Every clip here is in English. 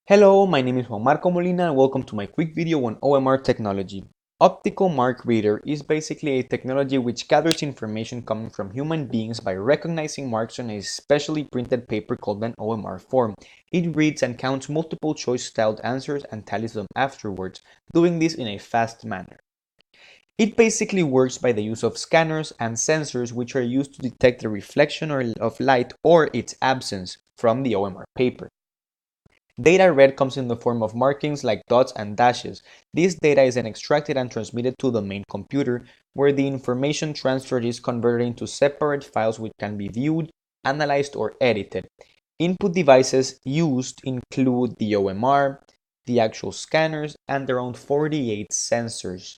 Hello, my name is Juan Marco Molina and welcome to my quick video on OMR technology. Optical mark reader is basically a technology which gathers information coming from human beings by recognizing marks on a specially printed paper called an OMR form. It reads and counts multiple choice styled answers and tallies them afterwards, doing this in a fast manner. It basically works by the use of scanners and sensors which are used to detect the reflection of light or its absence from the OMR paper. Data read comes in the form of markings like dots and dashes. This data is then extracted and transmitted to the main computer, where the information transferred is converted into separate files which can be viewed, analyzed, or edited. Input devices used include the OMR, the actual scanners, and around 48 sensors.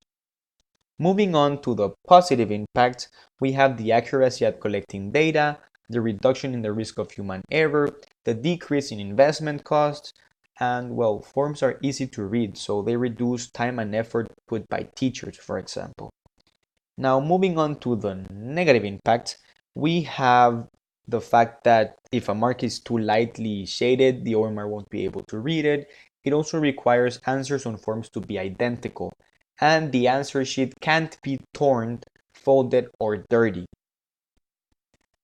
Moving on to the positive impacts, we have the accuracy at collecting data, the reduction in the risk of human error, the decrease in investment costs, and well, forms are easy to read, so they reduce time and effort put by teachers, for example. Now, moving on to the negative impacts, we have the fact that if a mark is too lightly shaded, the OMR won't be able to read it. It also requires answers on forms to be identical, and the answer sheet can't be torn, folded, or dirty.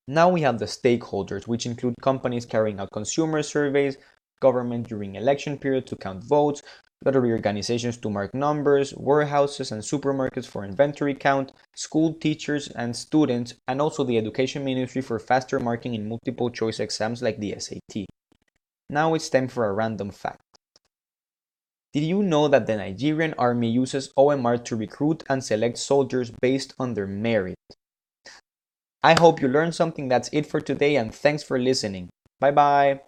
Now we have the stakeholders, which include companies carrying out consumer surveys, government during election period to count votes, lottery organizations to mark numbers, warehouses and supermarkets for inventory count, school teachers and students, and also the education ministry for faster marking in multiple choice exams like the SAT. Now it's time for a random fact. Did you know that the Nigerian army uses OMR to recruit and select soldiers based on their merit? I hope you learned something. That's it for today, and thanks for listening. Bye bye.